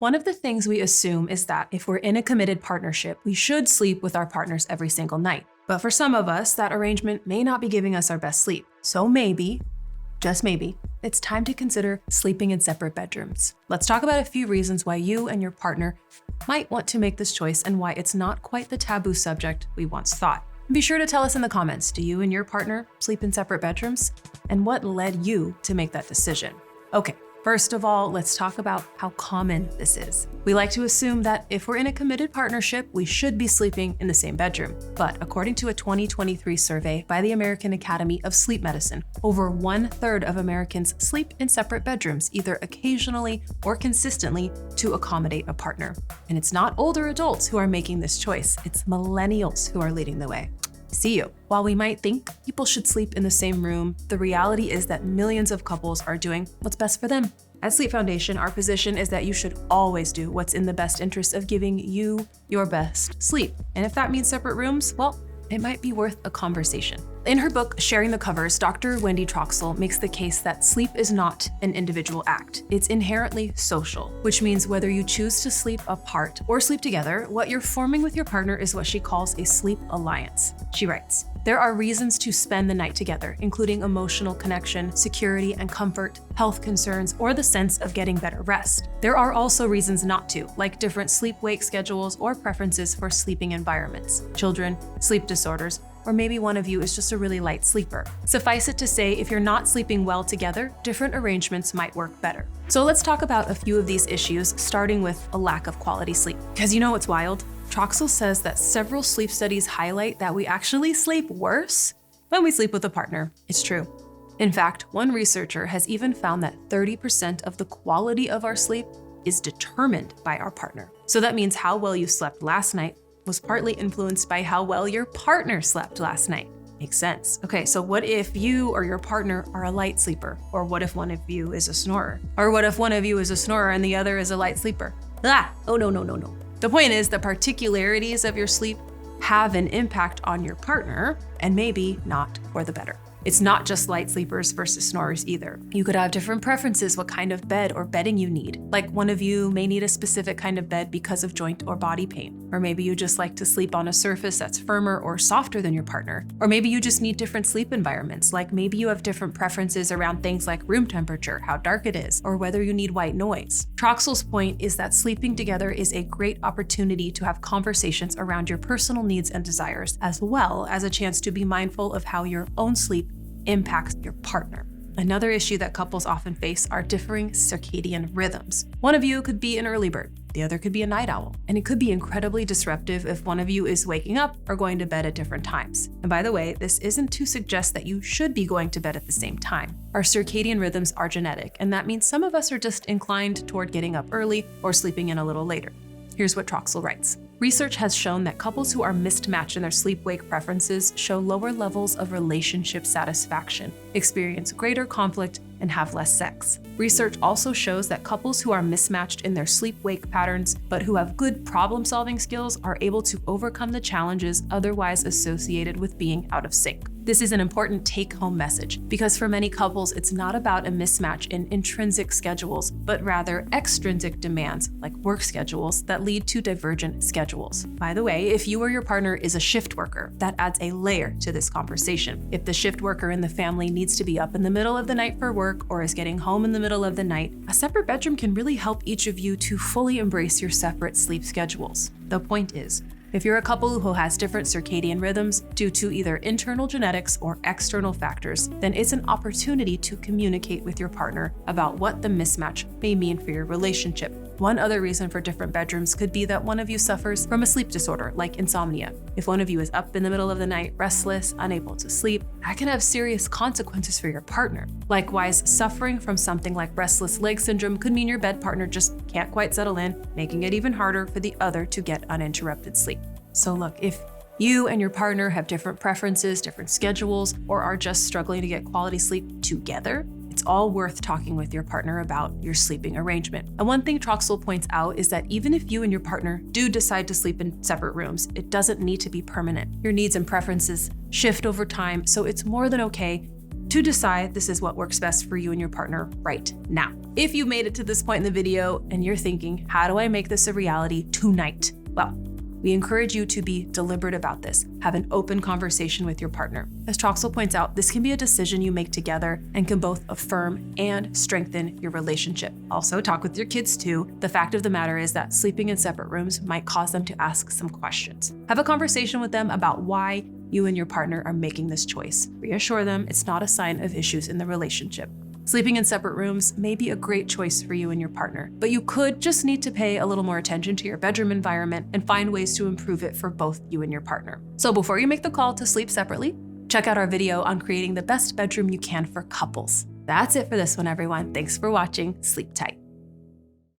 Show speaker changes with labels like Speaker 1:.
Speaker 1: One of the things we assume is that if we're in a committed partnership, we should sleep with our partners every single night. But for some of us, that arrangement may not be giving us our best sleep. So maybe, just maybe, it's time to consider sleeping in separate bedrooms. Let's talk about a few reasons why you and your partner might want to make this choice and why it's not quite the taboo subject we once thought. Be sure to tell us in the comments, do you and your partner sleep in separate bedrooms? And what led you to make that decision? Okay. First of all, let's talk about how common this is. We like to assume that if we're in a committed partnership, we should be sleeping in the same bedroom. But according to a 2023 survey by the American Academy of Sleep Medicine, over 1/3 of Americans sleep in separate bedrooms, either occasionally or consistently to accommodate a partner. And it's not older adults who are making this choice, it's millennials who are leading the way. See you. While we might think people should sleep in the same room, the reality is that millions of couples are doing what's best for them. At Sleep Foundation, our position is that you should always do what's in the best interest of giving you your best sleep. And if that means separate rooms, well, it might be worth a conversation. In her book, Sharing the Covers, Dr. Wendy Troxel makes the case that sleep is not an individual act. It's inherently social, which means whether you choose to sleep apart or sleep together, what you're forming with your partner is what she calls a sleep alliance. She writes, "There are reasons to spend the night together, including emotional connection, security and comfort, health concerns, or the sense of getting better rest. There are also reasons not to, like different sleep-wake schedules or preferences for sleeping environments, children, sleep disorders, or maybe one of you is just a really light sleeper. Suffice it to say, if you're not sleeping well together, different arrangements might work better." So let's talk about a few of these issues, starting with a lack of quality sleep. Because you know what's wild? Troxel says that several sleep studies highlight that we actually sleep worse when we sleep with a partner. It's true. In fact, one researcher has even found that 30% of the quality of our sleep is determined by our partner. So that means how well you slept last night was partly influenced by how well your partner slept last night. Makes sense. Okay, so what if you or your partner are a light sleeper? Or what if one of you is a snorer? Or what if one of you is a snorer and the other is a light sleeper? Oh, no. The point is the particularities of your sleep have an impact on your partner, and maybe not for the better. It's not just light sleepers versus snorers either. You could have different preferences what kind of bed or bedding you need. Like one of you may need a specific kind of bed because of joint or body pain. Or maybe you just like to sleep on a surface that's firmer or softer than your partner. Or maybe you just need different sleep environments. Like maybe you have different preferences around things like room temperature, how dark it is, or whether you need white noise. Troxel's point is that sleeping together is a great opportunity to have conversations around your personal needs and desires, as well as a chance to be mindful of how your own sleep impacts your partner. Another issue that couples often face are differing circadian rhythms. One of you could be an early bird, the other could be a night owl, and it could be incredibly disruptive if one of you is waking up or going to bed at different times. And by the way, this isn't to suggest that you should be going to bed at the same time. Our circadian rhythms are genetic, and that means some of us are just inclined toward getting up early or sleeping in a little later. Here's what Troxel writes. Research has shown that couples who are mismatched in their sleep-wake preferences show lower levels of relationship satisfaction, experience greater conflict, and have less sex. Research also shows that couples who are mismatched in their sleep-wake patterns, but who have good problem-solving skills, are able to overcome the challenges otherwise associated with being out of sync. This is an important take-home message, because for many couples, it's not about a mismatch in intrinsic schedules, but rather extrinsic demands, like work schedules, that lead to divergent schedules. By the way, if you or your partner is a shift worker, that adds a layer to this conversation. If the shift worker in the family needs to be up in the middle of the night for work or is getting home in the middle of the night, a separate bedroom can really help each of you to fully embrace your separate sleep schedules. The point is, if you're a couple who has different circadian rhythms due to either internal genetics or external factors, then it's an opportunity to communicate with your partner about what the mismatch may mean for your relationship. One other reason for different bedrooms could be that one of you suffers from a sleep disorder, like insomnia. If one of you is up in the middle of the night, restless, unable to sleep, that can have serious consequences for your partner. Likewise, suffering from something like restless leg syndrome could mean your bed partner just can't quite settle in, making it even harder for the other to get uninterrupted sleep. So look, if you and your partner have different preferences, different schedules, or are just struggling to get quality sleep together, it's all worth talking with your partner about your sleeping arrangement. And one thing Troxel points out is that even if you and your partner do decide to sleep in separate rooms, it doesn't need to be permanent. Your needs and preferences shift over time, so it's more than okay to decide this is what works best for you and your partner right now. If you made it to this point in the video and you're thinking, how do I make this a reality tonight? Well, we encourage you to be deliberate about this. Have an open conversation with your partner. As Troxel points out, this can be a decision you make together and can both affirm and strengthen your relationship. Also, talk with your kids too. The fact of the matter is that sleeping in separate rooms might cause them to ask some questions. Have a conversation with them about why you and your partner are making this choice. Reassure them it's not a sign of issues in the relationship. Sleeping in separate rooms may be a great choice for you and your partner, but you could just need to pay a little more attention to your bedroom environment and find ways to improve it for both you and your partner. So before you make the call to sleep separately, check out our video on creating the best bedroom you can for couples. That's it for this one, everyone. Thanks for watching. Sleep tight.